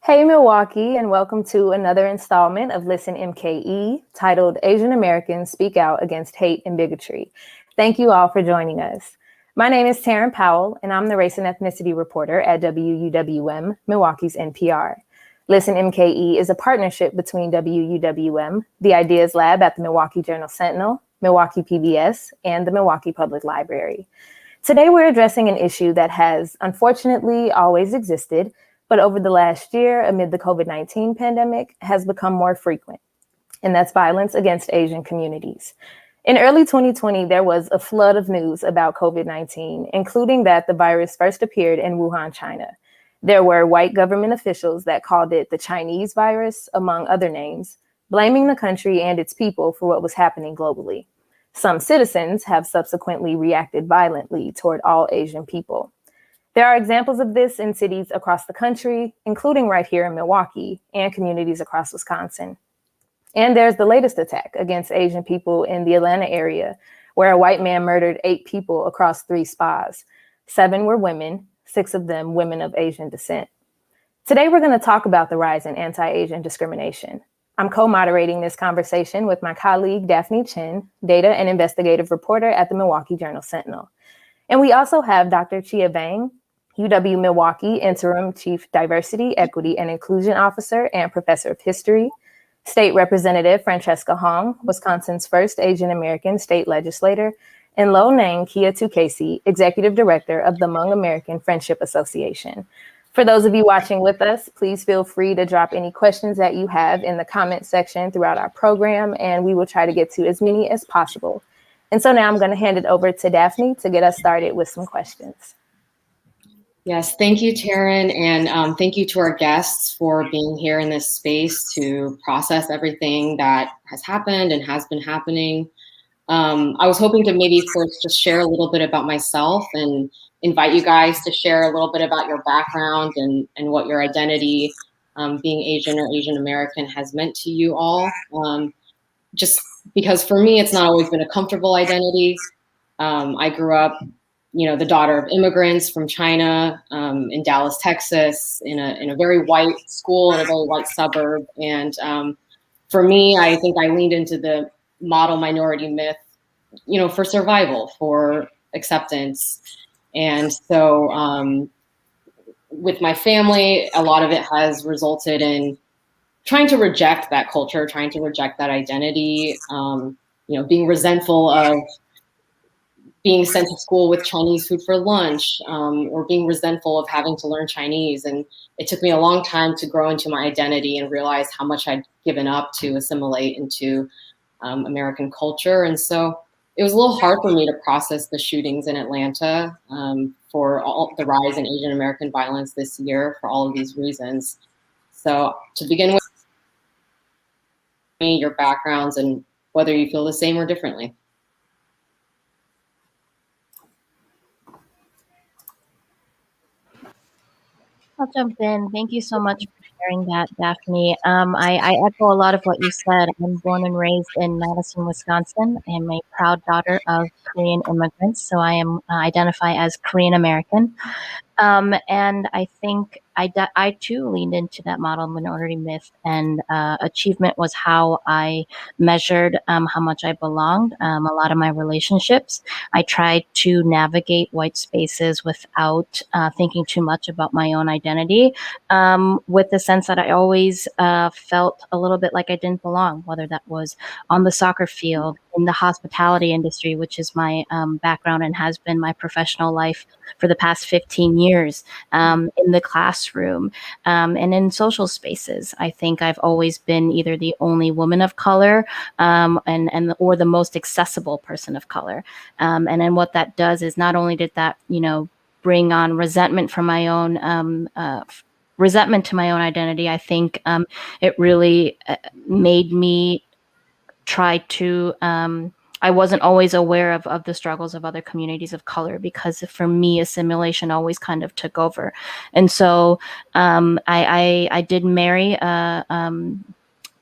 Hey Milwaukee, and welcome to another installment of Listen MKE, titled Asian Americans Speak Out Against Hate and Bigotry. Thank you all for joining us. My name is Taryn Powell, and I'm the Race and Ethnicity Reporter at WUWM, Milwaukee's NPR. Listen MKE is a partnership between WUWM, the Ideas Lab at the Milwaukee Journal-Sentinel, Milwaukee PBS, and the Milwaukee Public Library. Today, we're addressing an issue that has, unfortunately, always existed, but over the last year, amid the COVID-19 pandemic, has become more frequent, and that's violence against Asian communities. In early 2020, there was a flood of news about COVID-19, including that the virus first appeared in Wuhan, China. There were white government officials that called it the Chinese virus, among other names, blaming the country and its people for what was happening globally. Some citizens have subsequently reacted violently toward all Asian people. There are examples of this in cities across the country, including right here in Milwaukee and communities across Wisconsin. And there's the latest attack against Asian people in the Atlanta area, where a white man murdered 8 people across 3 spas. 7 were women, 6 of them women of Asian descent. Today, we're going to talk about the rise in anti-Asian discrimination. I'm co-moderating this conversation with my colleague, Daphne Chen, data and investigative reporter at the Milwaukee Journal-Sentinel. And we also have Dr. Chia Vang, UW-Milwaukee Interim Chief Diversity, Equity, and Inclusion Officer and Professor of History, State Representative Francesca Hong, Wisconsin's first Asian American state legislator, and Lo Neng Kiatoukaysy, Executive Director of the Hmong American Friendship Association. For those of you watching with us, please feel free to drop any questions that you have in the comment section throughout our program, and we will try to get to as many as possible. And so now I'm going to hand it over to Daphne to get us started with some questions. Yes, thank you, Taryn, and thank you to our guests for being here in this space to process everything that has happened and has been happening. I was hoping to maybe first just share a little bit about myself and invite you guys to share a little bit about your background and what your identity, being Asian or Asian American, has meant to you all. Just because for me, it's not always been a comfortable identity. I grew up, the daughter of immigrants from China, in Dallas, Texas, in a very white school in a very white suburb. And for me, I think I leaned into the model minority myth, for survival, for acceptance. And so with my family, a lot of it has resulted in trying to reject that culture, trying to reject that identity, being resentful of being sent to school with Chinese food for lunch, or being resentful of having to learn Chinese. And it took me a long time to grow into my identity and realize how much I'd given up to assimilate into American culture. And so it was a little hard for me to process the shootings in Atlanta, for all the rise in Asian American violence this year, for all of these reasons. So to begin with, your backgrounds and whether you feel the same or differently. I'll jump in. Thank you so much for sharing that, Daphne. I echo a lot of what you said. I'm born and raised in Madison, Wisconsin. I am a proud daughter of Korean immigrants, so I identify as Korean American. And I think I too leaned into that model minority myth, and achievement was how I measured how much I belonged. A lot of my relationships, I tried to navigate white spaces without thinking too much about my own identity, with the sense that I always felt a little bit like I didn't belong, whether that was on the soccer field, in the hospitality industry, which is my background and has been my professional life for the past 15 years, in the classroom, and in social spaces. I think I've always been either the only woman of color, or the most accessible person of color. And then what that does is not only did that, bring on resentment from my own resentment to my own identity, I think it really made me try to I wasn't always aware of the struggles of other communities of color, because for me, assimilation always kind of took over. And so I did marry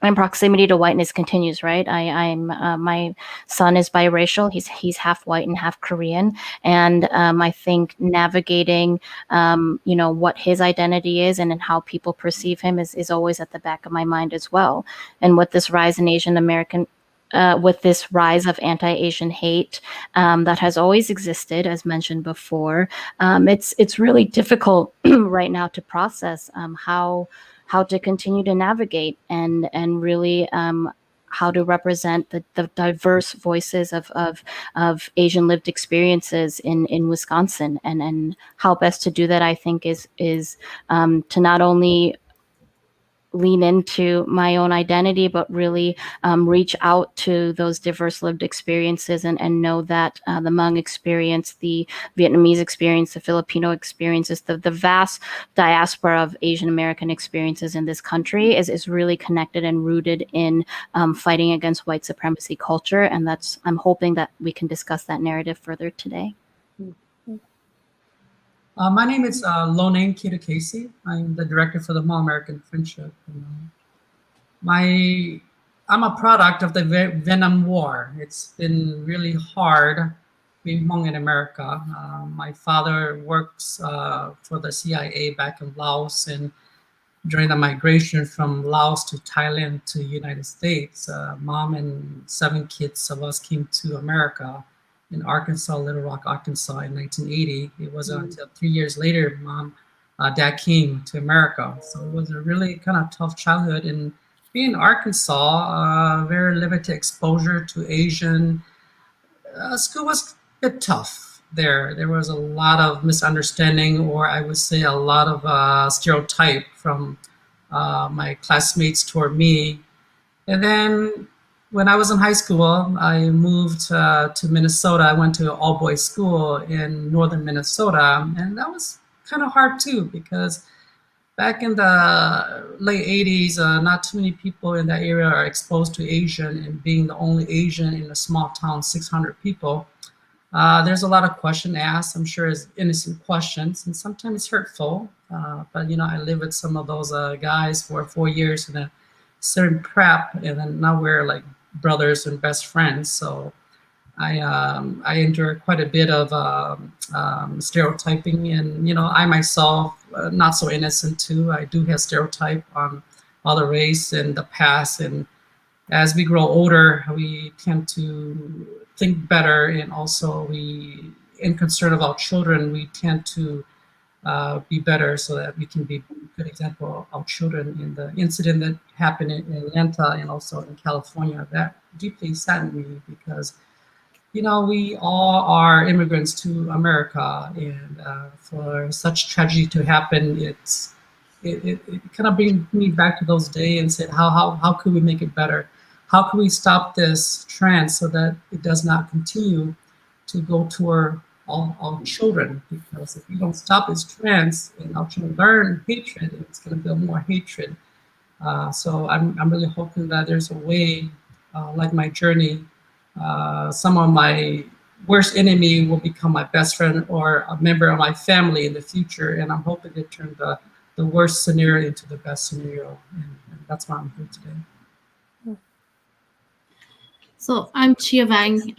and proximity to whiteness continues, right? I'm my son is biracial. He's half white and half Korean, and I think navigating, what his identity is and how people perceive him is always at the back of my mind as well. And with this rise in Asian American. With this rise of anti-Asian hate that has always existed, as mentioned before, it's really difficult right now to process how to continue to navigate and really how to represent the diverse voices of Asian lived experiences in Wisconsin, and how best to do that, I think, is to not only lean into my own identity, but really reach out to those diverse lived experiences and know that the Hmong experience, the Vietnamese experience, the Filipino experiences, the vast diaspora of Asian American experiences in this country is really connected and rooted in fighting against white supremacy culture. And I'm hoping that we can discuss that narrative further today. My name is Lo Neng Kiatoukaysy. I'm the director for the Hmong American Friendship. I'm a product of the Vietnam War. It's been really hard being Hmong in America. My father works for the CIA back in Laos, and during the migration from Laos to Thailand to the United States, mom and 7 kids of us came to America in Arkansas, Little Rock, Arkansas in 1980. It wasn't until 3 years later, dad came to America. So it was a really kind of tough childhood. And being in Arkansas, very limited exposure to Asian. School was a bit tough there. There was a lot of misunderstanding, or I would say a lot of stereotype from my classmates toward me. And then when I was in high school, I moved to Minnesota. I went to an all-boys school in northern Minnesota, and that was kind of hard too, because back in the late 80s, not too many people in that area are exposed to Asian, and being the only Asian in a small town, 600 people, there's a lot of questions asked. I'm sure it's innocent questions, and sometimes hurtful. But I lived with some of those guys for 4 years in a certain prep, and then now we're like brothers and best friends. So I endure quite a bit of stereotyping, and I myself, not so innocent too. I do have stereotype on other race and the past, and as we grow older, we tend to think better, and also in concern of our children, we tend to be better so that we can be a good example of our children. In the incident that happened in Atlanta and also in California, that deeply saddened me, because we all are immigrants to America, and for such tragedy to happen, it kind of brings me back to those days and said, how could we make it better? How can we stop this trend so that it does not continue to go toward all children? Because if we don't stop this trend and our children learn hatred, it's going to build more hatred. So I'm really hoping that there's a way, like my journey, some of my worst enemy will become my best friend or a member of my family in the future. And I'm hoping to turn the worst scenario into the best scenario. And that's why I'm here today. So I'm Chia Vang,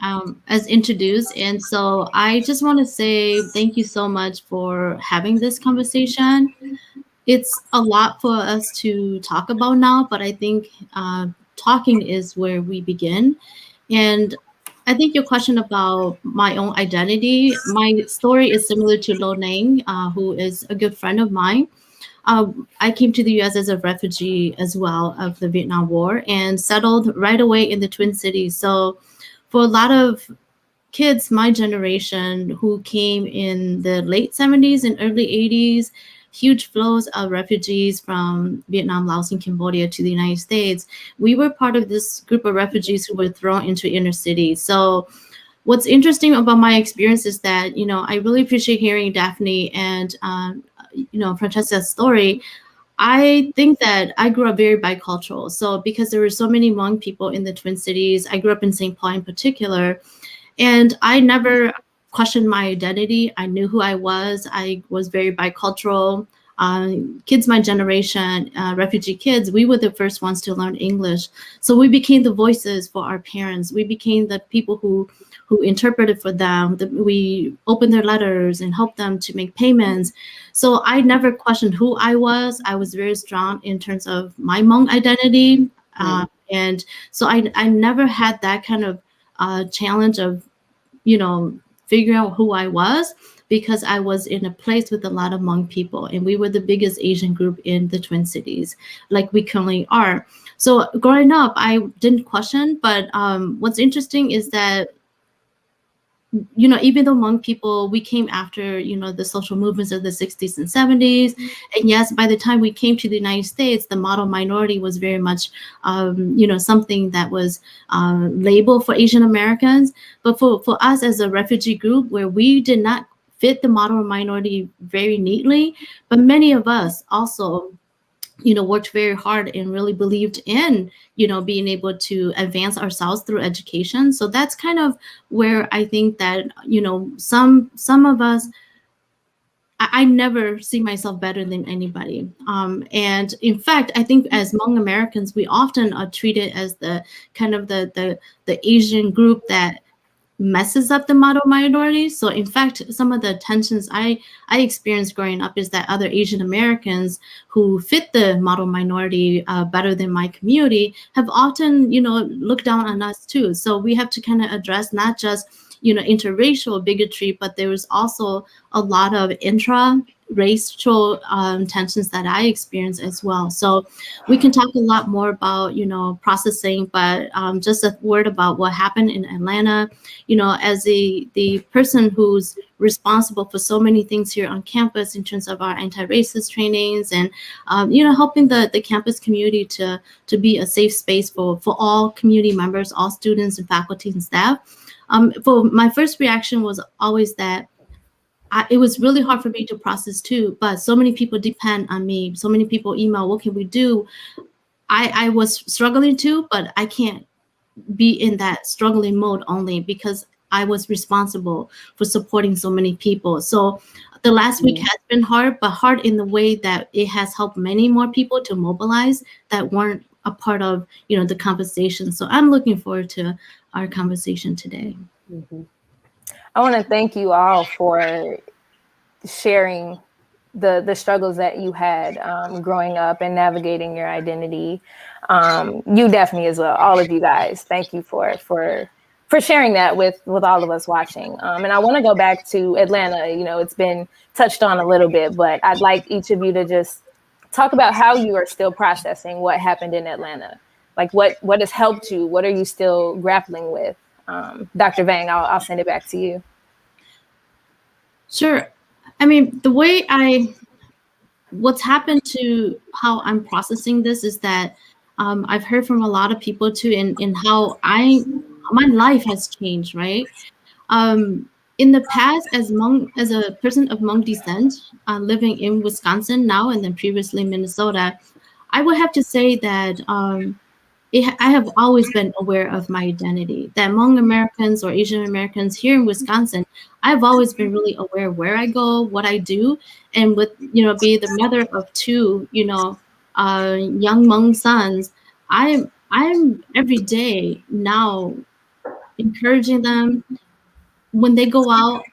as introduced, and so I just want to say thank you so much for having this conversation. It's a lot for us to talk about now, but I think talking is where we begin. And I think your question about my own identity, my story is similar to Lo Neng, who is a good friend of mine. I came to the U.S. as a refugee as well of the Vietnam War, and settled right away in the Twin Cities. So for a lot of kids my generation who came in the late 70s and early 80s, huge flows of refugees from Vietnam, Laos, and Cambodia to the United States, we were part of this group of refugees who were thrown into inner cities. So what's interesting about my experience is that, I really appreciate hearing Daphne and Francesca's story. I think that I grew up very bicultural. So because there were so many Hmong people in the Twin Cities, I grew up in St. Paul in particular, and I never questioned my identity. I knew who I was. I was very bicultural. kids my generation, refugee kids, we were the first ones to learn English. So we became the voices for our parents. We became the people who interpreted for them. We opened their letters and helped them to make payments. So I never questioned who I was. I was very strong in terms of my Hmong identity. And so I never had that kind of challenge of, figuring out who I was, because I was in a place with a lot of Hmong people, and we were the biggest Asian group in the Twin Cities, like we currently are. So growing up, I didn't question, but what's interesting is that, even though Hmong people, we came after, the social movements of the 60s and 70s. And yes, by the time we came to the United States, the model minority was very much, something that was labeled for Asian Americans. But for us as a refugee group, where we did not fit the model minority very neatly, but many of us also worked very hard and really believed in, being able to advance ourselves through education. So that's kind of where I think that, some of us, I never see myself better than anybody. And in fact, I think as Hmong Americans, we often are treated as the kind of the Asian group that messes up the model minority. So in fact, some of the tensions I experienced growing up is that other Asian Americans who fit the model minority better than my community have often, looked down on us too. So we have to kind of address not just, interracial bigotry, but there was also a lot of intra-racial tensions that I experienced as well. So we can talk a lot more about, processing, but just a word about what happened in Atlanta. As the person who's responsible for so many things here on campus in terms of our anti-racist trainings and, helping the campus community to be a safe space for all community members, all students and faculty and staff. For my first reaction was always that it was really hard for me to process too, but so many people depend on me. So many people email, what can we do? I was struggling too, but I can't be in that struggling mode only because I was responsible for supporting so many people. So the last week has been hard, but hard in the way that it has helped many more people to mobilize that weren't a part of, the conversation. So I'm looking forward to our conversation today. I want to thank you all for sharing the struggles that you had growing up and navigating your identity. You definitely as well, all of you guys. Thank you for sharing that with all of us watching. And I want to go back to Atlanta. It's been touched on a little bit, but I'd like each of you to just talk about how you are still processing what happened in Atlanta. Like what has helped you? What are you still grappling with? Dr. Vang, I'll send it back to you. Sure. I mean, what's happened to how I'm processing this is that I've heard from a lot of people too in how my life has changed, right? In the past, as a person of Hmong descent, living in Wisconsin now and then previously Minnesota, I would have to say that I have always been aware of my identity. That Hmong Americans or Asian Americans here in Wisconsin, I've always been really aware where I go, what I do, and with be the mother of two young Hmong sons, I'm every day now encouraging them when they go out.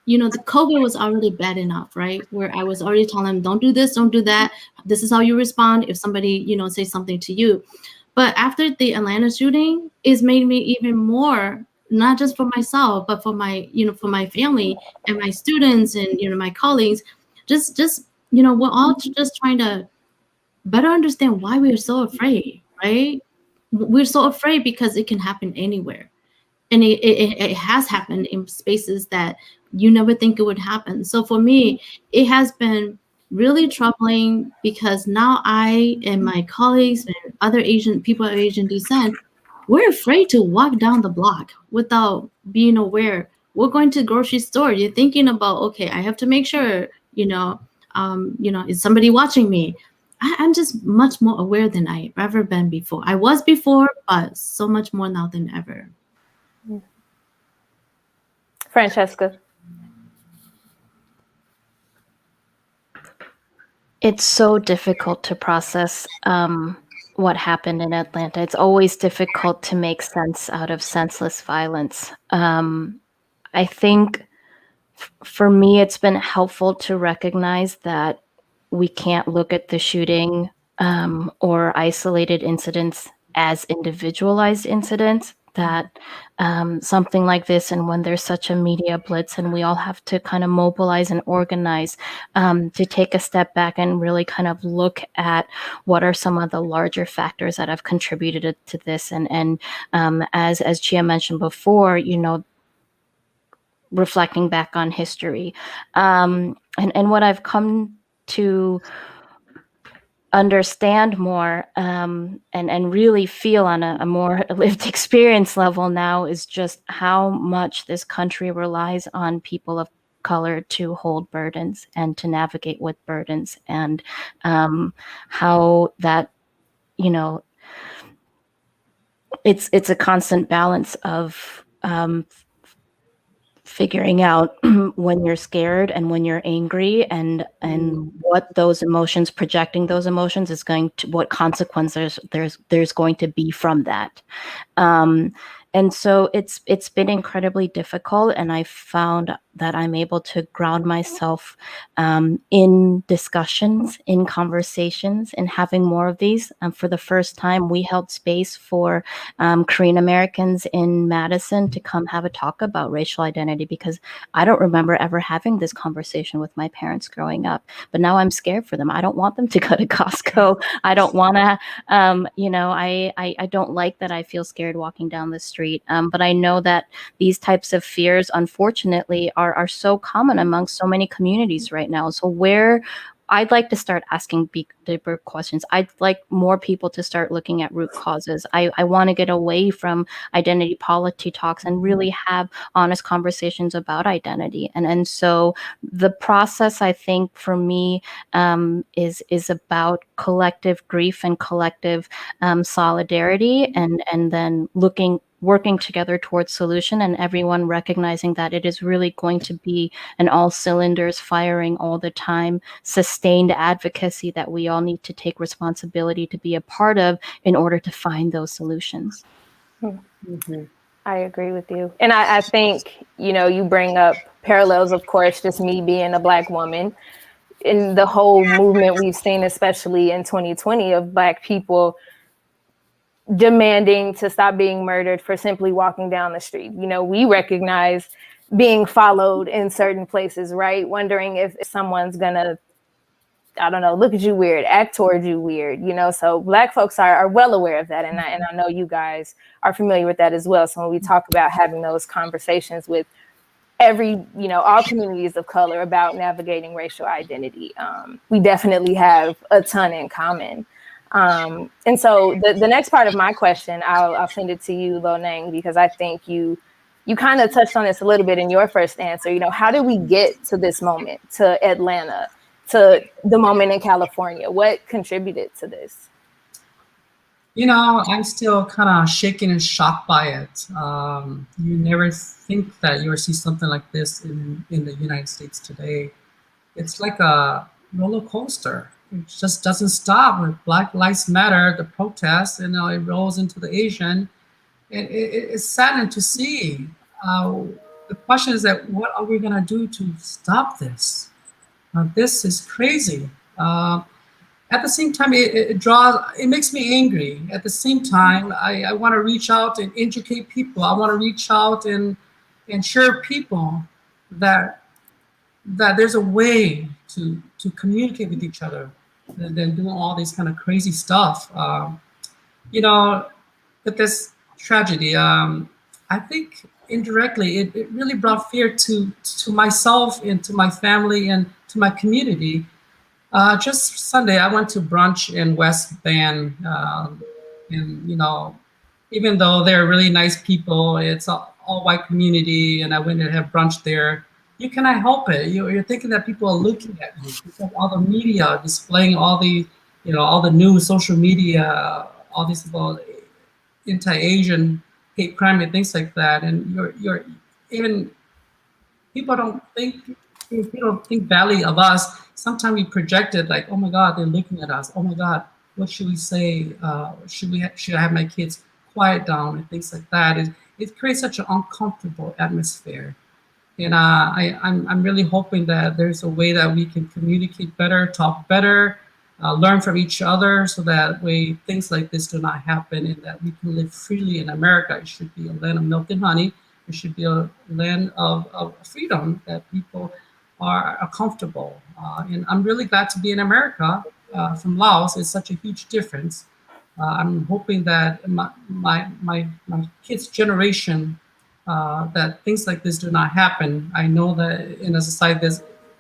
The COVID was already bad enough, right? Where I was already telling them, don't do this, don't do that. This is how you respond if somebody says something to you. But after the Atlanta shooting, it's made me even more, not just for myself, but for my, for my family and my students and, my colleagues, just, we're all just trying to better understand why we're so afraid, right? We're so afraid because it can happen anywhere. And it has happened in spaces that you never think it would happen. So for me, it has been really troubling because now I and my colleagues and other Asian people of Asian descent, we're afraid to walk down the block without being aware. We're going to the grocery store. You're thinking about, okay, I have to make sure, is somebody watching me? I'm just much more aware than I've ever been before. I was before, but so much more now than ever. Francesca. It's so difficult to process what happened in Atlanta. It's always difficult to make sense out of senseless violence. I think for me, it's been helpful to recognize that we can't look at the shooting or isolated incidents as individualized incidents, that something like this, and when there's such a media blitz and we all have to kind of mobilize and organize to take a step back and really kind of look at what are some of the larger factors that have contributed to this. And as Chia mentioned before, reflecting back on history. And what I've come to understand more and really feel on a more lived experience level now is just how much this country relies on people of color to hold burdens and to navigate with burdens, and how that, it's a constant balance of figuring out when you're scared and when you're angry, and what those emotions, projecting those emotions is going to, what consequences there's going to be from that. And so it's been incredibly difficult, and I found that I'm able to ground myself in discussions, in conversations, and having more of these. For the first time, we held space for Korean Americans in Madison to come have a talk about racial identity, because I don't remember ever having this conversation with my parents growing up. But now I'm scared for them. I don't want them to go to Costco. I don't want to, I don't like that I feel scared walking down the street. But I know that these types of fears, unfortunately, are so common among so many communities right now. So I'd like to start asking deeper questions. I'd like more people to start looking at root causes. I want to get away from identity politics talks and really have honest conversations about identity. And so the process, I think, for me, is about collective grief and collective solidarity, and then working together towards solution, and everyone recognizing that it is really going to be an all cylinders firing all the time, sustained advocacy that we all need to take responsibility to be a part of in order to find those solutions. Mm-hmm. I agree with you. And I think, you bring up parallels, of course, just me being a Black woman, in the whole movement we've seen, especially in 2020, of Black people demanding to stop being murdered for simply walking down the street. We recognize being followed in certain places, right? Wondering if someone's gonna, I don't know, look at you weird, act towards you weird, so Black folks are well aware of that. And I know you guys are familiar with that as well. So when we talk about having those conversations with all communities of color about navigating racial identity, we definitely have a ton in common. And so the next part of my question, I'll send it to you, Lo Neng, because I think you kind of touched on this a little bit in your first answer. How did we get to this moment, to Atlanta, to the moment in California? What contributed to this? I'm still kind of shaken and shocked by it. You never think that you will see something like this in the United States today. It's like a roller coaster. It just doesn't stop. With Black Lives Matter, the protests, it rolls into the Asian. It's saddening to see. The question is that what are we going to do to stop this? This is crazy. At the same time, it makes me angry. At the same time, I want to reach out and educate people. I want to reach out and share people that there's a way to communicate with each other than doing all this kind of crazy stuff. With this tragedy, I think indirectly it really brought fear to myself and to my family and to my community. Just Sunday, I went to brunch in West Van, and even though they're really nice people, it's all white community, and I went to have brunch there. You cannot help it. You're thinking that people are looking at you because all the media displaying all the, all the news, social media, all these about anti-Asian hate crime and things like that, and you're even people don't think if they don't think badly of us, sometimes we project it like, oh my God, they're looking at us. Oh my God, what should we say? Should I have my kids quiet down and things like that? It creates such an uncomfortable atmosphere. And I'm really hoping that there's a way that we can communicate better, talk better, learn from each other, so that way things like this do not happen, and that we can live freely in America. It should be a land of milk and honey. It should be a land of freedom, that people are comfortable. And I'm really glad to be in America from Laos. It's such a huge difference. I'm hoping that my kids' generation, that things like this do not happen. I know that in a society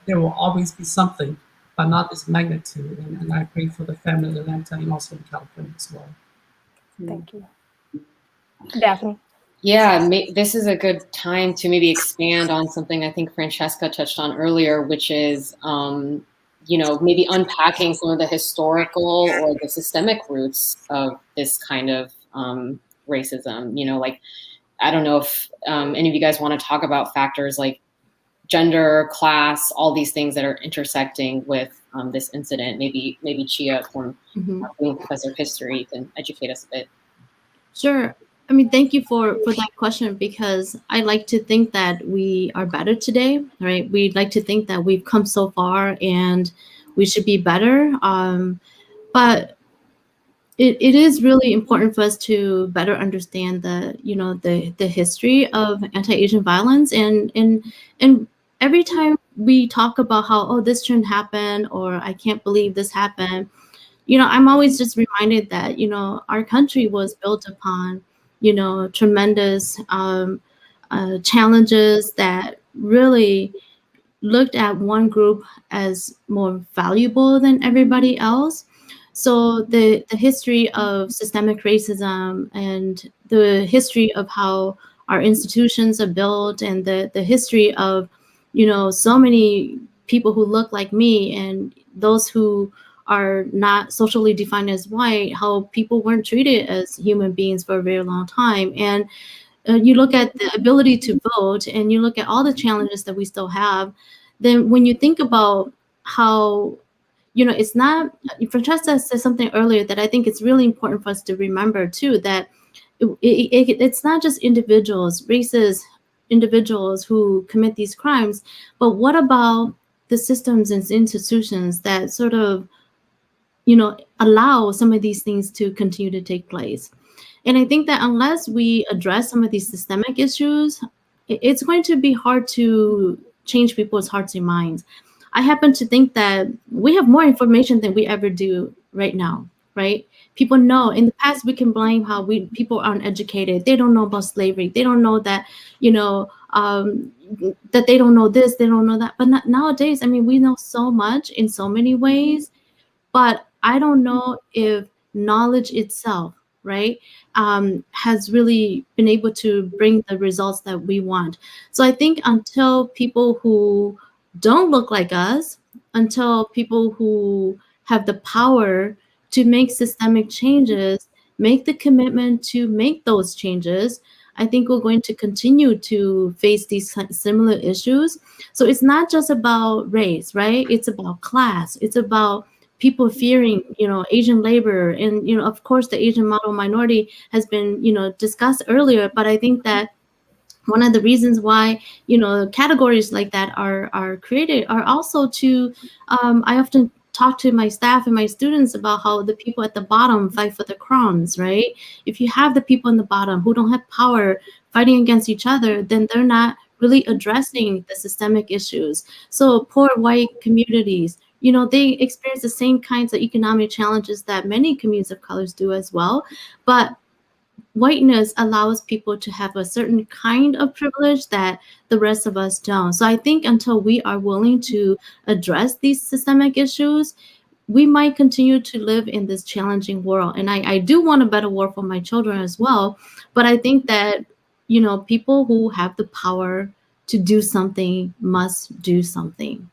there will always be something, but not this magnitude. And I pray for the family in Atlanta and also in California as well. Thank you. Daphne? Yeah, this is a good time to maybe expand on something I think Francesca touched on earlier, which is, maybe unpacking some of the historical or the systemic roots of this kind of racism. Like, I don't know if any of you guys want to talk about factors like gender, class, all these things that are intersecting with this incident. Maybe Chia, from being a professor of history, can educate us a bit. Sure. I mean, thank you for that question, because I like to think that we are better today, right? We'd like to think that we've come so far and we should be better. But it is really important for us to better understand the history of anti-Asian violence, and every time we talk about how, oh, this shouldn't happen, or I can't believe this happened, I'm always just reminded that our country was built upon tremendous challenges that really looked at one group as more valuable than everybody else. So the history of systemic racism, and the history of how our institutions are built, and the history of so many people who look like me, and those who are not socially defined as white, how people weren't treated as human beings for a very long time. And you look at the ability to vote, and you look at all the challenges that we still have, then when you think about how, it's not, Francesca said something earlier that I think it's really important for us to remember too, that it's not just individuals, racist individuals who commit these crimes, but what about the systems and institutions that sort of allow some of these things to continue to take place. And I think that unless we address some of these systemic issues, it's going to be hard to change people's hearts and minds. I happen to think that we have more information than we ever do right now, right? People know. In the past, we can blame how people aren't educated. They don't know about slavery. They don't know that, that they don't know this, they don't know that. But nowadays, I mean, we know so much in so many ways, but I don't know if knowledge itself, right, has really been able to bring the results that we want. So I think until people who don't look like us, until people who have the power to make systemic changes, make the commitment to make those changes, I think we're going to continue to face these similar issues. So it's not just about race, right? It's about class. It's about people fearing, Asian labor. And, of course, the Asian model minority has been, discussed earlier. But I think that one of the reasons why, categories like that are created are also to, I often talk to my staff and my students about how the people at the bottom fight for the crumbs, right? If you have the people in the bottom who don't have power fighting against each other, then they're not really addressing the systemic issues. So poor white communities, they experience the same kinds of economic challenges that many communities of colors do as well. But whiteness allows people to have a certain kind of privilege that the rest of us don't. So I think until we are willing to address these systemic issues, we might continue to live in this challenging world. And I do want a better world for my children as well. But I think that, people who have the power to do something must do something.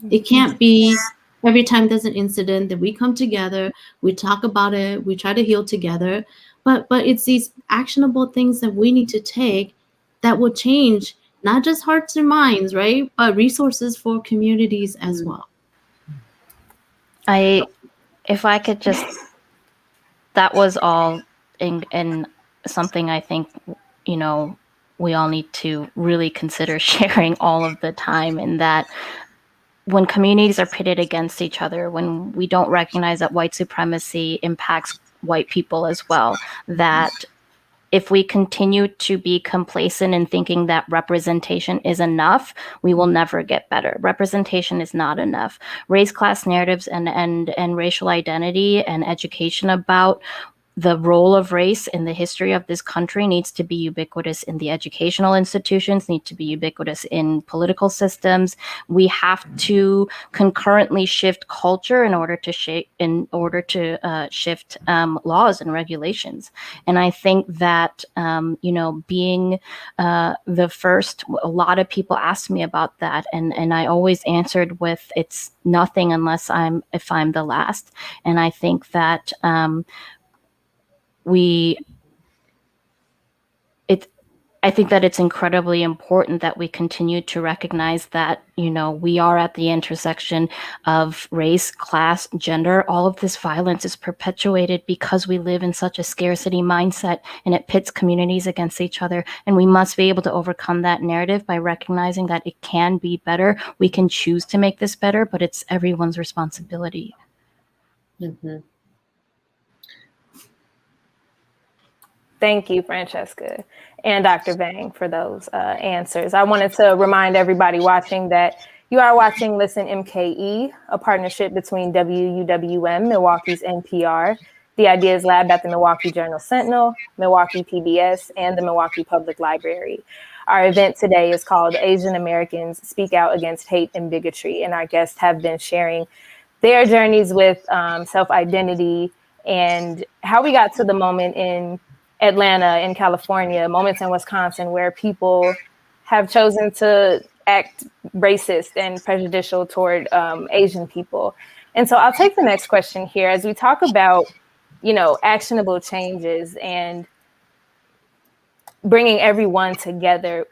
It can't be every time there's an incident that we come together, we talk about it, we try to heal together. But it's these actionable things that we need to take that will change not just hearts and minds, right? But resources for communities as well. If I could just, that was all in something I think, you know, we all need to really consider sharing all of the time, in that when communities are pitted against each other, when we don't recognize that white supremacy impacts white people as well, that if we continue to be complacent in thinking that representation is enough, we will never get better. Representation is not enough. Race, class narratives and racial identity and education about the role of race in the history of this country needs to be ubiquitous in the educational institutions, need to be ubiquitous in political systems. We have to concurrently shift culture in order to shift laws and regulations. And I think that being the first, a lot of people asked me about that, and I always answered with, it's nothing unless I'm the last. And I think that I think that it's incredibly important that we continue to recognize that, we are at the intersection of race, class, gender. All of this violence is perpetuated because we live in such a scarcity mindset, and it pits communities against each other. And we must be able to overcome that narrative by recognizing that it can be better. We can choose to make this better, but it's everyone's responsibility. Mm-hmm. Thank you, Francesca and Dr. Vang, for those answers. I wanted to remind everybody watching that you are watching Listen MKE, a partnership between WUWM, Milwaukee's NPR, the Ideas Lab at the Milwaukee Journal-Sentinel, Milwaukee PBS, and the Milwaukee Public Library. Our event today is called Asian Americans Speak Out Against Hate and Bigotry, and our guests have been sharing their journeys with self-identity and how we got to the moment in Atlanta, in California, moments in Wisconsin where people have chosen to act racist and prejudicial toward Asian people. And so I'll take the next question here as we talk about, actionable changes and bringing everyone together.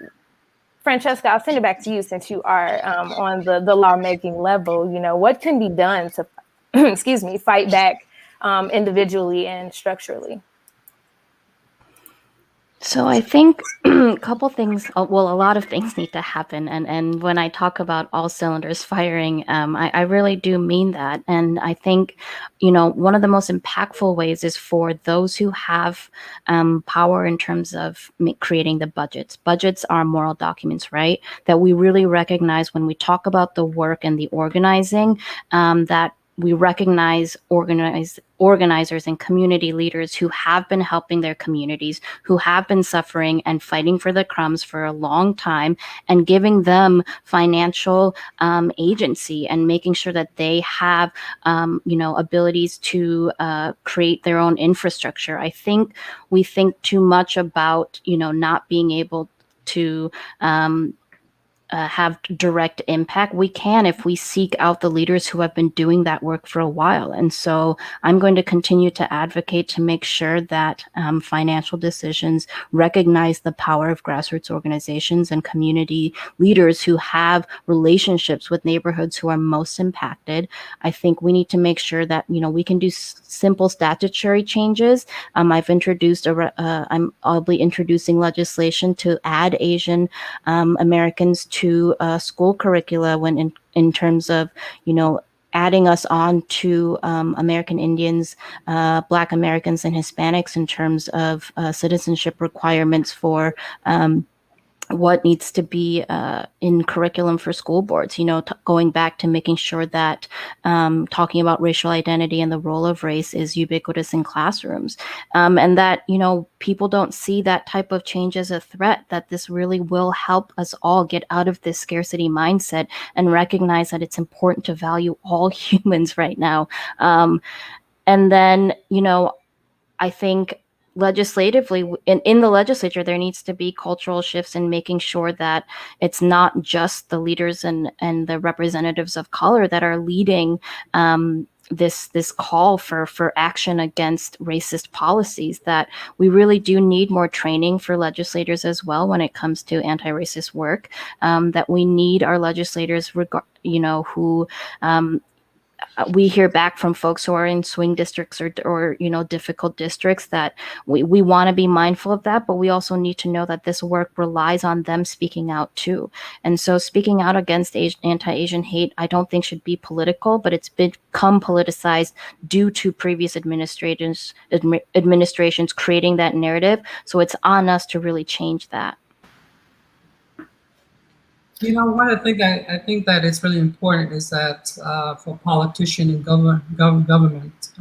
Francesca, I'll send it back to you since you are on the lawmaking level. What can be done to, fight back individually and structurally? So I think a couple things, a lot of things need to happen. And when I talk about all cylinders firing, I really do mean that. And I think, one of the most impactful ways is for those who have power in terms of creating the budgets. Budgets are moral documents, right? That we really recognize when we talk about the work and the organizing, that we recognize organizers and community leaders who have been helping their communities, who have been suffering and fighting for the crumbs for a long time, and giving them financial agency and making sure that they have, abilities to create their own infrastructure. I think we think too much about, not being able to have direct impact. We can if we seek out the leaders who have been doing that work for a while. And so I'm going to continue to advocate to make sure that financial decisions recognize the power of grassroots organizations and community leaders who have relationships with neighborhoods who are most impacted. I think we need to make sure that, we can do simple statutory changes. I've introduced, I'll be introducing legislation to add Asian Americans to school curricula when in terms of, adding us on to American Indians, Black Americans, and Hispanics in terms of citizenship requirements for what needs to be in curriculum for school boards, going back to making sure that talking about racial identity and the role of race is ubiquitous in classrooms. And that, people don't see that type of change as a threat, that this really will help us all get out of this scarcity mindset and recognize that it's important to value all humans right now. And then, I think legislatively in the legislature, there needs to be cultural shifts in making sure that it's not just the leaders and the representatives of color that are leading this call for action against racist policies, that we really do need more training for legislators as well when it comes to anti-racist work, that we need our legislators, who we hear back from folks who are in swing districts or difficult districts, that we want to be mindful of that, but we also need to know that this work relies on them speaking out too. And so speaking out against anti-Asian hate, I don't think should be political, but it's become politicized due to previous administrations creating that narrative. So it's on us to really change that. One of the things I think that is really important is that for politicians and government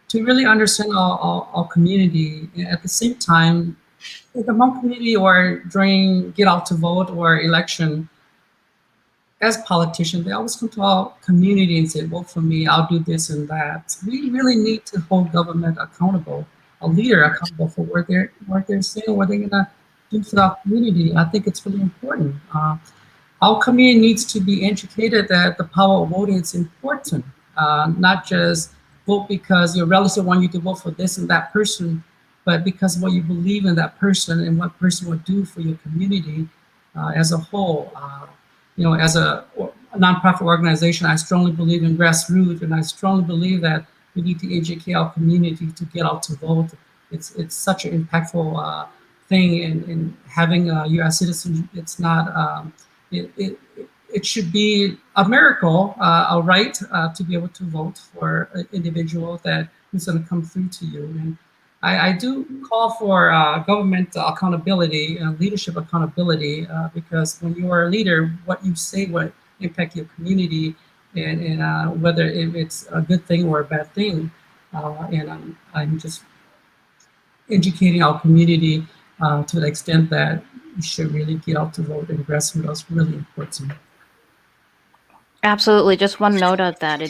to really understand our community. At the same time, the Hmong community, or during get out to vote or election, as politicians, they always come to our community and say, vote for me, I'll do this and that. We really need to hold government accountable, a leader accountable for what they're saying, what they're gonna do for our community. I think it's really important. Our community needs to be educated that the power of voting is important, not just vote because your relative want you to vote for this and that person, but because what you believe in that person and what person will do for your community as a whole. As a nonprofit organization, I strongly believe in grassroots, and I strongly believe that we need to educate our community to get out to vote. It's such an impactful thing, in having a U.S. citizen. It's not. It should be a miracle, a right to be able to vote for an individual that who's going to come through to you. And I do call for government accountability and leadership accountability, because when you are a leader, what you say will impact your community, and whether it's a good thing or a bad thing. And I'm just educating our community to the extent that you should really get out to vote, and grassroots is really important. Absolutely. Just one note of that.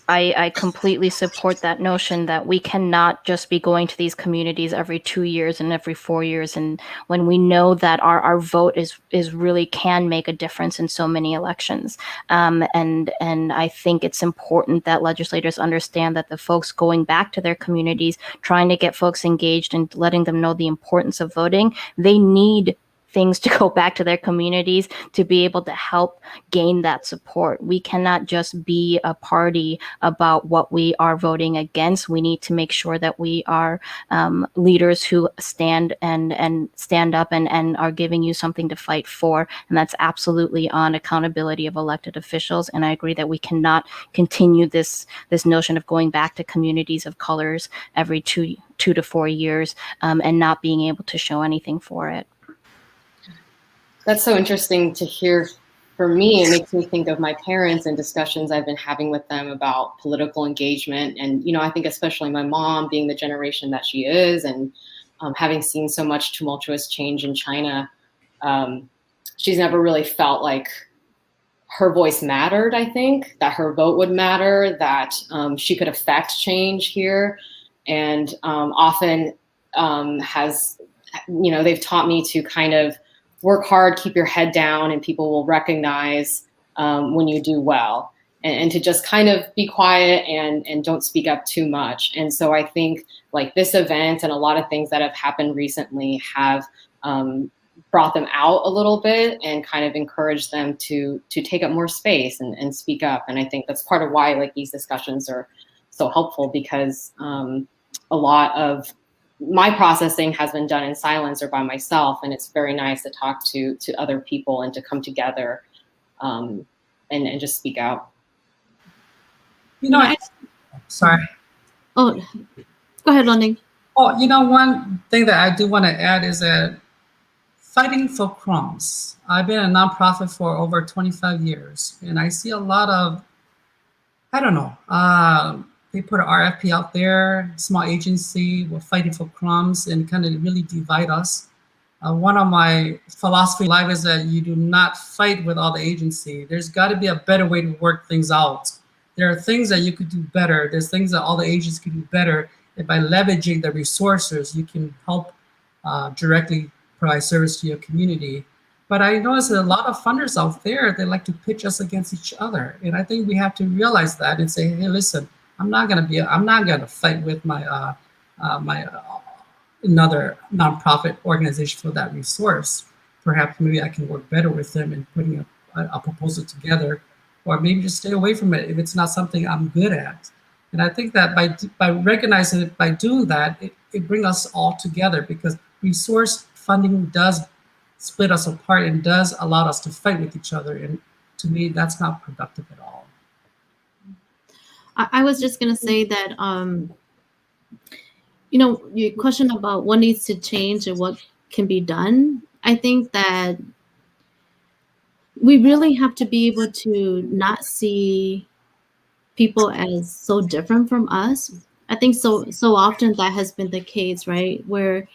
I completely support that notion that we cannot just be going to these communities every 2 years and every 4 years. And when we know that our vote is really can make a difference in so many elections. And I think it's important that legislators understand that the folks going back to their communities, trying to get folks engaged and letting them know the importance of voting, they need things to go back to their communities to be able to help gain that support. We cannot just be a party about what we are voting against. We need to make sure that we are leaders who stand and stand up and are giving you something to fight for. And that's absolutely on accountability of elected officials. And I agree that we cannot continue this notion of going back to communities of colors every two to 4 years and not being able to show anything for it. That's so interesting to hear. For me, it makes me think of my parents and discussions I've been having with them about political engagement. And, I think especially my mom, being the generation that she is, and having seen so much tumultuous change in China, she's never really felt like her voice mattered. I think that her vote would matter, that she could affect change here. And often they've taught me to kind of work hard, keep your head down, and people will recognize when you do well, and to just kind of be quiet and don't speak up too much. And so I think like this event and a lot of things that have happened recently have brought them out a little bit and kind of encouraged them to take up more space and speak up. And I think that's part of why like these discussions are so helpful, because a lot of my processing has been done in silence or by myself, and it's very nice to talk to other people and to come together and just speak out. Sorry. Oh, go ahead, Lo Neng. Oh, one thing that I do want to add is that fighting for crumbs. I've been a nonprofit for over 25 years, and I see a lot of, they put an RFP out there, small agency, we're fighting for crumbs, and kind of really divide us. One of my philosophy in life is that you do not fight with all the agency. There's got to be a better way to work things out. There are things that you could do better. There's things that all the agencies could do better. And by leveraging the resources, you can help directly provide service to your community. But I notice that a lot of funders out there, they like to pitch us against each other. And I think we have to realize that and say, hey, listen, I'm not gonna fight with my another nonprofit organization for that resource. Perhaps maybe I can work better with them in putting a proposal together, or maybe just stay away from it if it's not something I'm good at. And I think that by recognizing it, by doing that, it brings us all together, because resource funding does split us apart and does allow us to fight with each other. And to me, that's not productive at all. I was just gonna say that your question about what needs to change and what can be done. I think that we really have to be able to not see people as so different from us. I think so often that has been the case, right? Where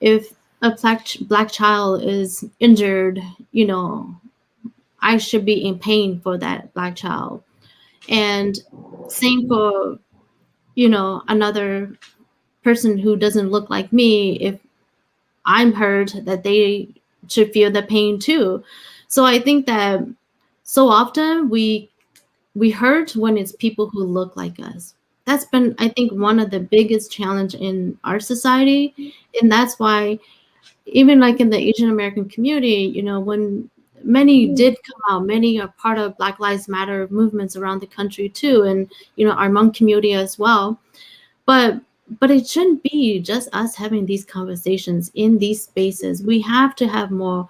if a black child is injured, I should be in pain for that black child. And same for, another person who doesn't look like me. If I'm hurt, that they should feel the pain too. So I think that so often we hurt when it's people who look like us. That's been, I think, one of the biggest challenge in our society. And that's why even like in the Asian American community, when many did come out, many are part of Black Lives Matter movements around the country too, and our Hmong community as well. But it shouldn't be just us having these conversations in these spaces. We have to have more,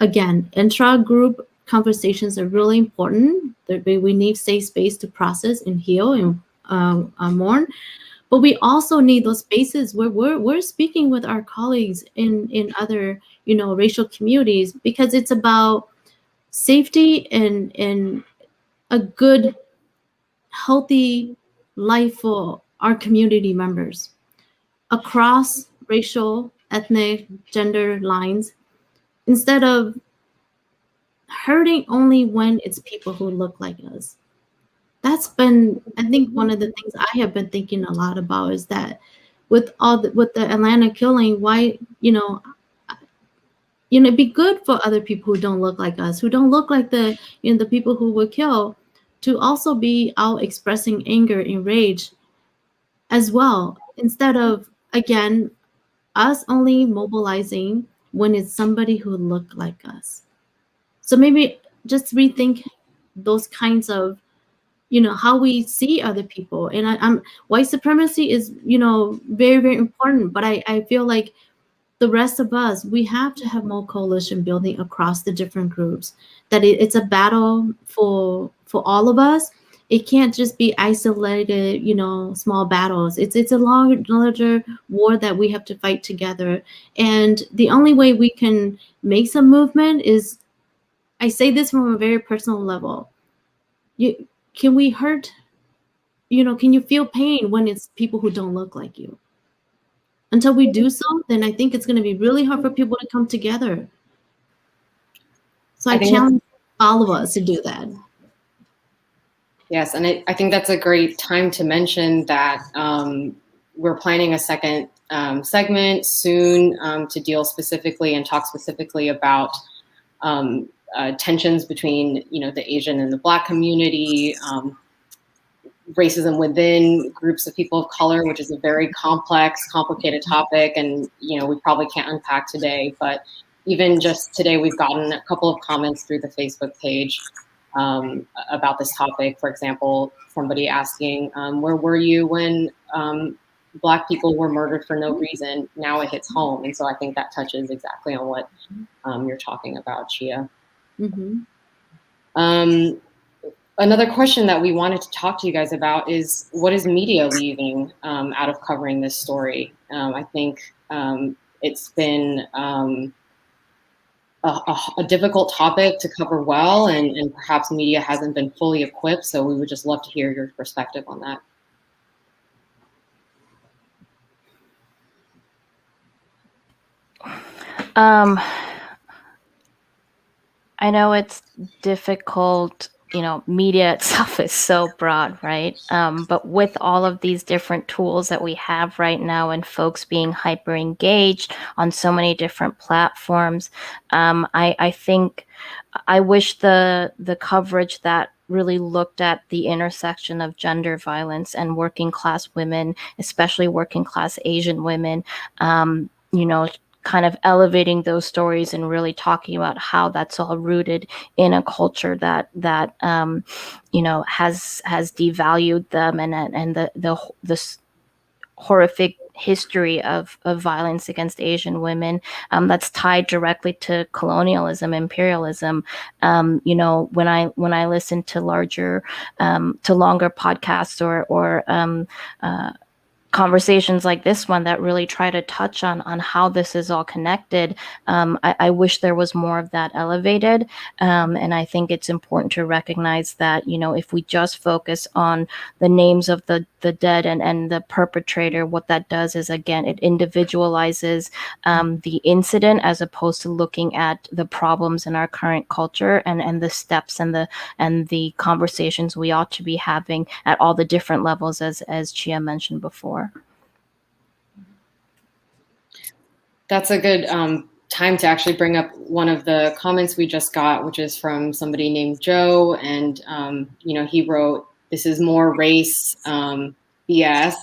again, intra-group conversations are really important. We need safe space to process and heal and mourn. But we also need those spaces where we're speaking with our colleagues in other, racial communities, because it's about safety and a good, healthy life for our community members across racial, ethnic, gender lines, instead of hurting only when it's people who look like us. That's been, I think, one of the things I have been thinking a lot about, is that with the Atlanta killing, why, it'd be good for other people who don't look like us, who don't look like the people who were killed, to also be out expressing anger and rage as well, instead of, again, us only mobilizing when it's somebody who look like us. So maybe just rethink those kinds of, how we see other people. And I'm white supremacy is, very, very important. But I feel like the rest of us, we have to have more coalition building across the different groups. That it's a battle for all of us. It can't just be isolated, small battles. It's a larger war that we have to fight together. And the only way we can make some movement is, I say this from a very personal level. Can we hurt? Can you feel pain when it's people who don't look like you? Until we do so, then I think it's going to be really hard for people to come together. So I challenge all of us to do that. Yes, and I think that's a great time to mention that we're planning a second segment soon to deal specifically and talk specifically about tensions between, the Asian and the Black community, racism within groups of people of color, which is a very complex, complicated topic, and we probably can't unpack today. But even just today, we've gotten a couple of comments through the Facebook page about this topic. For example, somebody asking, where were you when Black people were murdered for no reason? Now it hits home. And so I think that touches exactly on what you're talking about, Chia. Mm-hmm. Another question that we wanted to talk to you guys about is, what is media leaving out of covering this story? I think it's been a difficult topic to cover well, and perhaps media hasn't been fully equipped. So we would just love to hear your perspective on that. I know it's difficult media itself is so broad, right? But with all of these different tools that we have right now and folks being hyper engaged on so many different platforms, I think I wish the coverage that really looked at the intersection of gender violence and working class women, especially working class Asian women, kind of elevating those stories and really talking about how that's all rooted in a culture that has devalued them and the horrific history of violence against Asian women that's tied directly to colonialism, imperialism. When I listen to longer podcasts or conversations like this one that really try to touch on how this is all connected. I wish there was more of that elevated. And I think it's important to recognize that, if we just focus on the names of the dead and the perpetrator, what that does is, again, it individualizes the incident as opposed to looking at the problems in our current culture and the steps and the conversations we ought to be having at all the different levels, as Chia mentioned before. That's a good time to actually bring up one of the comments we just got, which is from somebody named Joe. And, he wrote, "This is more race BS.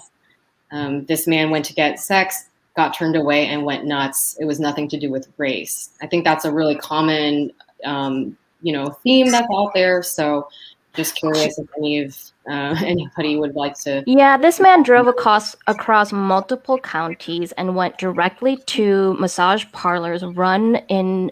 This man went to get sex, got turned away, and went nuts. It was nothing to do with race." I think that's a really common, theme that's out there. So just curious if anybody would like to. Yeah, this man drove across multiple counties and went directly to massage parlors run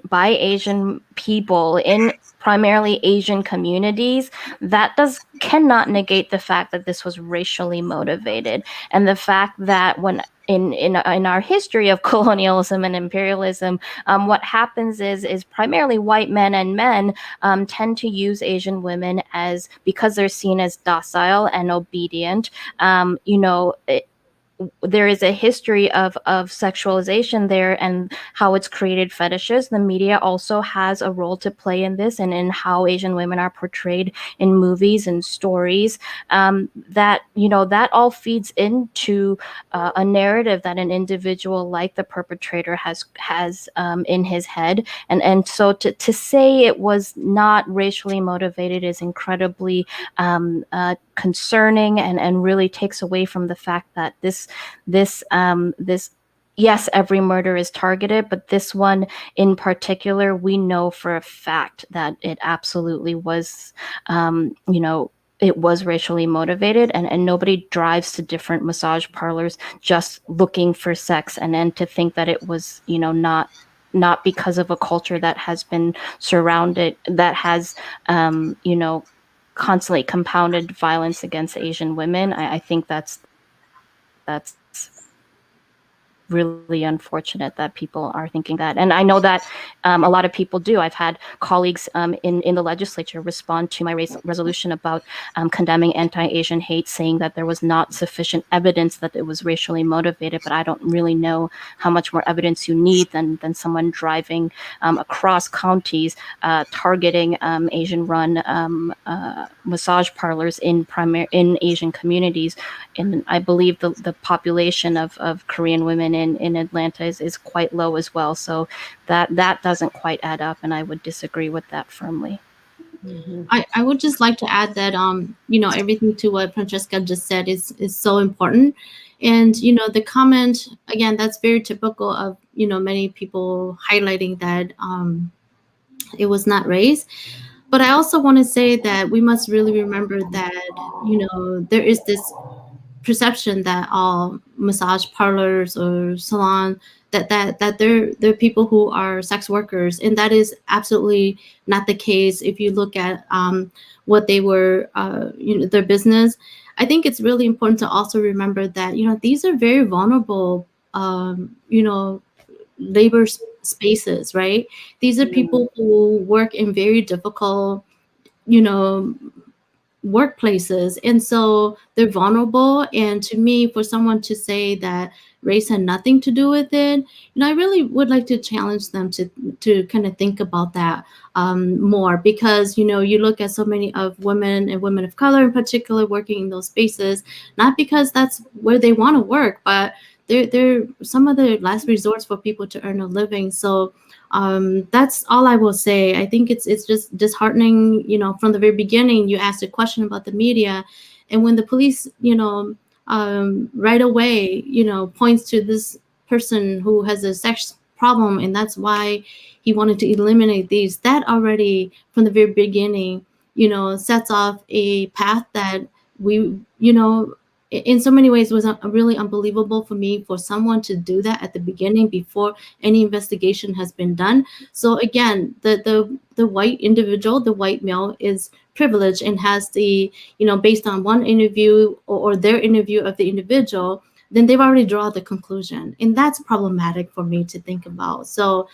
by Asian people in primarily Asian communities. That cannot negate the fact that this was racially motivated, and the fact that when in our history of colonialism and imperialism, what happens is primarily white men and men tend to use Asian women because they're seen as docile and obedient. There is a history of sexualization there and how it's created fetishes. The media also has a role to play in this and in how Asian women are portrayed in movies and stories. That all feeds into a narrative that an individual like the perpetrator has in his head. And so to say it was not racially motivated is incredibly concerning and really takes away from the fact that this yes, every murder is targeted, but this one in particular, we know for a fact that it absolutely was, it was racially motivated, and nobody drives to different massage parlors just looking for sex, and then to think that it was, not because of a culture that has been surrounded, that has, constantly compounded violence against Asian women. I think that's really unfortunate that people are thinking that. And I know that a lot of people do. I've had colleagues in the legislature respond to my resolution about condemning anti-Asian hate, saying that there was not sufficient evidence that it was racially motivated, but I don't really know how much more evidence you need than someone driving across counties, targeting Asian-run massage parlors in Asian communities. And I believe the population of Korean women in Atlanta is quite low as well. So that doesn't quite add up, and I would disagree with that firmly. Mm-hmm. I would just like to add that everything to what Francesca just said is so important. And the comment, again, that's very typical of many people highlighting that it was not race. But I also want to say that we must really remember that there is this perception that all massage parlors or salon that they're people who are sex workers, and that is absolutely not the case. If you look at what they were, their business, I think it's really important to also remember that these are very vulnerable, labor spaces, right? These are people who work in very difficult, workplaces, and so they're vulnerable. And to me, for someone to say that race had nothing to do with it, I really would like to challenge them to kind of think about that more, because you look at so many of women and women of color in particular working in those spaces, not because that's where they want to work, but they're some of the last resorts for people to earn a living. So that's all I will say. I think it's just disheartening. From the very beginning, you asked a question about the media, and when the police, right away, points to this person who has a sex problem, and that's why he wanted to eliminate these. That already, from the very beginning, sets off a path that we, in so many ways was really unbelievable for me, for someone to do that at the beginning before any investigation has been done. So again, the white individual, the white male, is privileged and has the, based on one interview or their interview of the individual, then they've already drawn the conclusion. And that's problematic for me to think about. So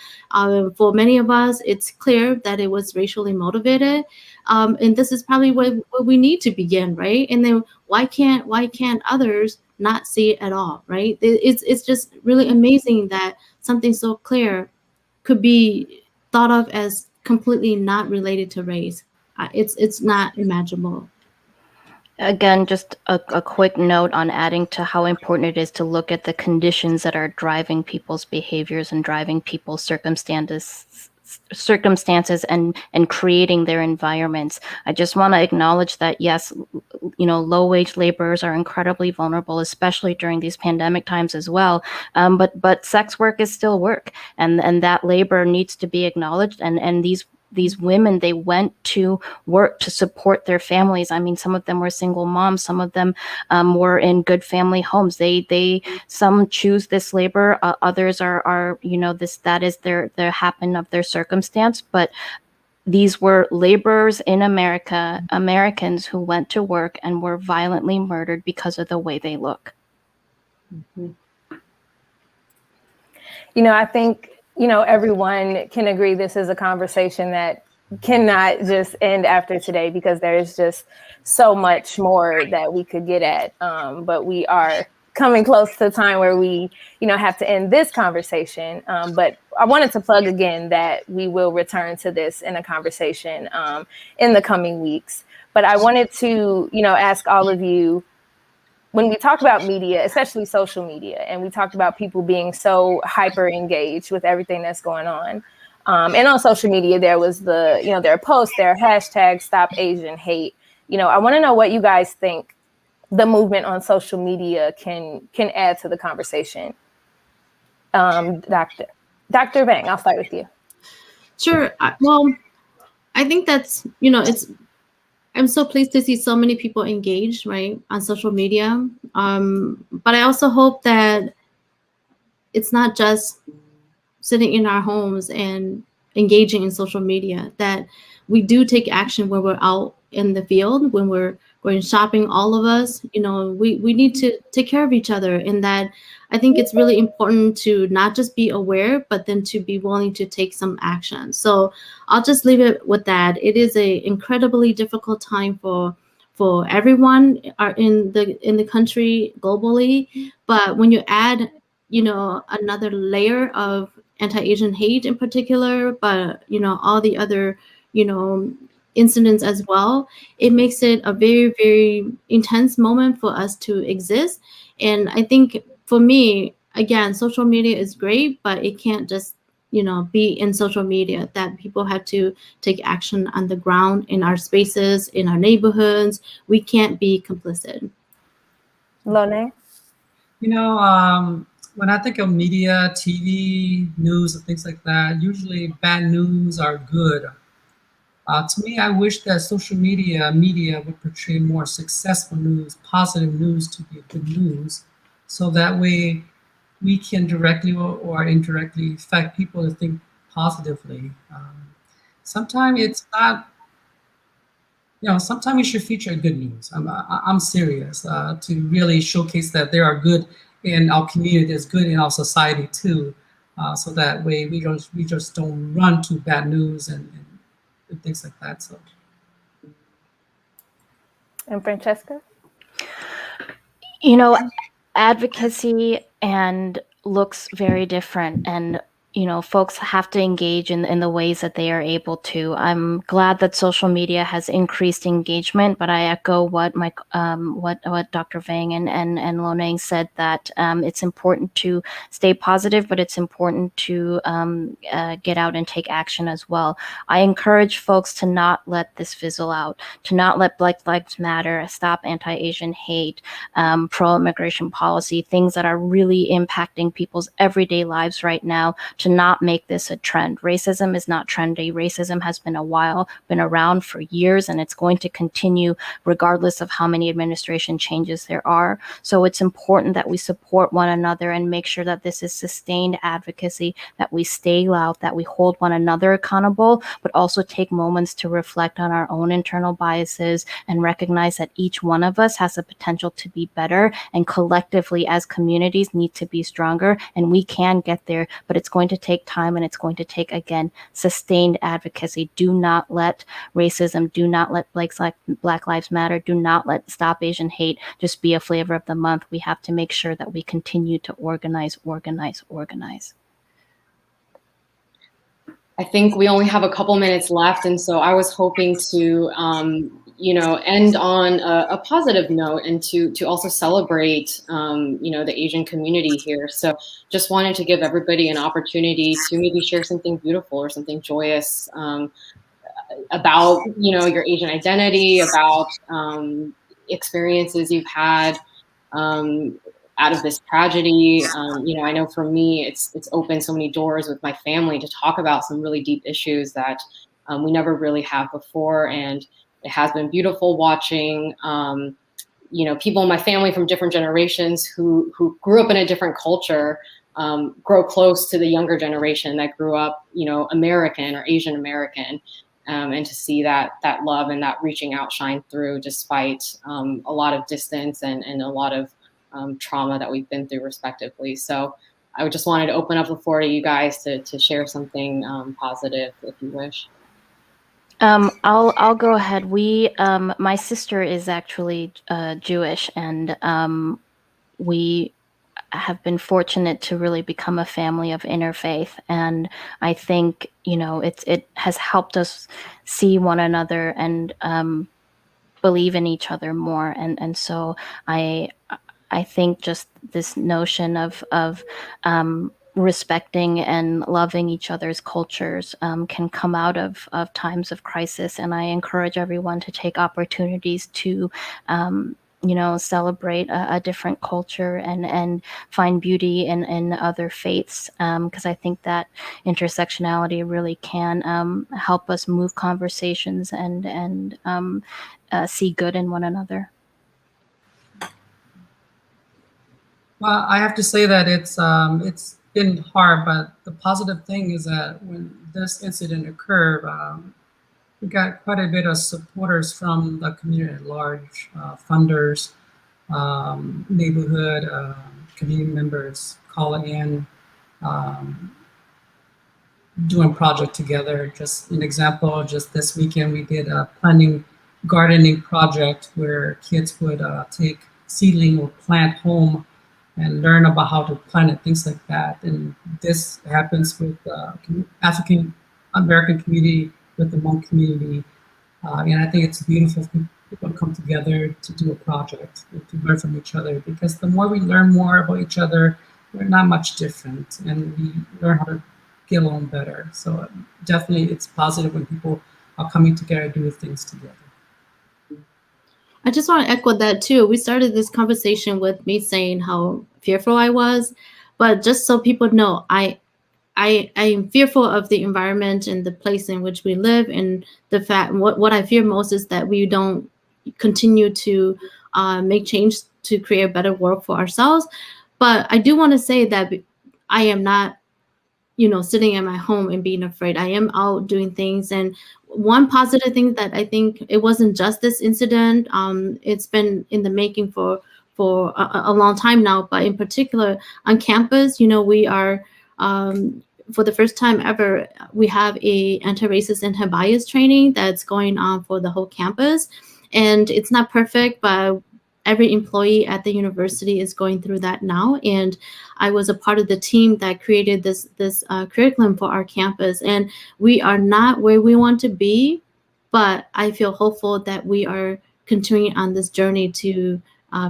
for many of us, it's clear that it was racially motivated. And this is probably where we need to begin, right? And then why can't others not see it at all, right? It's just really amazing that something so clear could be thought of as completely not related to race. It's not imaginable. Again, just a quick note on adding to how important it is to look at the conditions that are driving people's behaviors and driving people's circumstances and creating their environments. I just want to acknowledge that, yes, low-wage laborers are incredibly vulnerable, especially during these pandemic times as well. But sex work is still work, and that labor needs to be acknowledged. And these women, they went to work to support their families. I mean, some of them were single moms, some of them were in good family homes. Some choose this labor, others are that is their happen of their circumstance. But these were laborers in America, Americans who went to work and were violently murdered because of the way they look. Mm-hmm. I think everyone can agree this is a conversation that cannot just end after today, because there's just so much more that we could get at. But we are coming close to the time where we, have to end this conversation. But I wanted to plug again that we will return to this in a conversation in the coming weeks. But I wanted to, ask all of you, when we talk about media, especially social media, and we talked about people being so hyper engaged with everything that's going on. And on social media, there was there are posts, there are hashtags, Stop Asian Hate. I want to know what you guys think the movement on social media can add to the conversation. Dr. Vang, I'll start with you. Sure. Well, I think that's, I'm so pleased to see so many people engaged, right, on social media. But I also hope that it's not just sitting in our homes and engaging in social media, that we do take action when we're out in the field, when we're going shopping, all of us, we need to take care of each other. And that I think it's really important to not just be aware, but then to be willing to take some action. So I'll just leave it with that. It is an incredibly difficult time for everyone in the country globally. But when you add, another layer of anti-Asian hate in particular, but all the other, incidents as well, it makes it a very, very intense moment for us to exist. And I think for me, again, social media is great, but it can't just be in social media. That people have to take action on the ground, in our spaces, in our neighborhoods. We can't be complicit. Lo Neng? When I think of media, TV, news, and things like that, usually bad news are good. To me, I wish that social media would portray more successful news, positive news to be good news, so that way we can directly or indirectly affect people to think positively. Sometimes it's not, sometimes we should feature good news. I'm serious, to really showcase that there are good in our community, there's good in our society too. So that way we just don't run to bad news and things like that. So And Francesca? You know, advocacy and looks very different, and folks have to engage in the ways that they are able to. I'm glad that social media has increased engagement, but I echo what what Dr. Vang and Lo Neng said, that it's important to stay positive, but it's important to get out and take action as well. I encourage folks to not let this fizzle out, to not let Black Lives Matter, stop anti-Asian hate, pro-immigration policy, things that are really impacting people's everyday lives right now, to not make this a trend. Racism is not trendy. Racism has been been around for years, and it's going to continue regardless of how many administration changes there are. So it's important that we support one another and make sure that this is sustained advocacy, that we stay loud, that we hold one another accountable, but also take moments to reflect on our own internal biases and recognize that each one of us has the potential to be better, and collectively as communities need to be stronger, and we can get there, but it's going to take time, and it's going to take, again, sustained advocacy. Do not let racism, do not let Black Lives Matter, do not let Stop Asian Hate just be a flavor of the month. We have to make sure that we continue to organize. I think we only have a couple minutes left, and so I was hoping to, end on a positive note, and to also celebrate, the Asian community here. So just wanted to give everybody an opportunity to maybe share something beautiful or something joyous about, your Asian identity, about experiences you've had out of this tragedy. I know for me, it's opened so many doors with my family to talk about some really deep issues that we never really have before. And it has been beautiful watching, people in my family from different generations who grew up in a different culture grow close to the younger generation that grew up, American or Asian American. And to see that love and that reaching out shine through despite a lot of distance and a lot of trauma that we've been through respectively. So I just wanted to open up the floor to you guys to share something positive if you wish. I'll go ahead. My sister is actually Jewish, and we have been fortunate to really become a family of interfaith, and I think it has helped us see one another and believe in each other more, and so I think just this notion of respecting and loving each other's cultures can come out of times of crisis, and I encourage everyone to take opportunities to celebrate a different culture and find beauty in other faiths, because I think that intersectionality really can help us move conversations and see good in one another. Well, I have to say that it's been hard, but the positive thing is that when this incident occurred, we got quite a bit of supporters from the community at large, funders, neighborhood, community members calling in, doing project together. Just an example, just this weekend we did a planting gardening project where kids would take seedling or plant home and learn about how to plant and things like that. And this happens with African American community, with the Hmong community. And I think it's beautiful for people to come together to do a project, to learn from each other, because the more we learn more about each other, we're not much different, and we learn how to get along better. So definitely it's positive when people are coming together to do things together. I just want to echo that too. We started this conversation with me saying how fearful I was, but just so people know, I am fearful of the environment and the place in which we live, and the fact what I fear most is that we don't continue to make change to create a better world for ourselves. But I do want to say that I am not sitting at my home and being afraid. I am out doing things. And one positive thing that I think, it wasn't just this incident. It's been in the making for a long time now, but in particular on campus, we are, for the first time ever, we have a anti-racist, anti-bias training that's going on for the whole campus. And it's not perfect, but every employee at the university is going through that now. And I was a part of the team that created this curriculum for our campus. And we are not where we want to be, but I feel hopeful that we are continuing on this journey to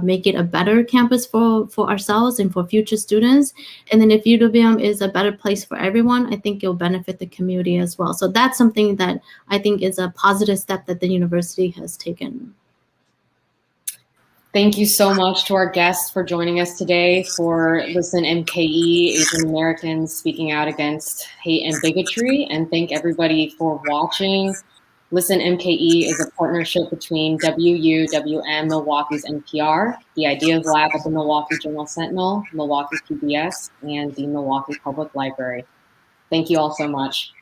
make it a better campus for ourselves and for future students. And then if UWM is a better place for everyone, I think it'll benefit the community as well. So that's something that I think is a positive step that the university has taken. Thank you so much to our guests for joining us today for Listen MKE, Asian Americans Speaking Out Against Hate and Bigotry. And thank everybody for watching. Listen MKE is a partnership between WUWM Milwaukee's NPR, the Ideas Lab at the Milwaukee Journal Sentinel, Milwaukee PBS, and the Milwaukee Public Library. Thank you all so much.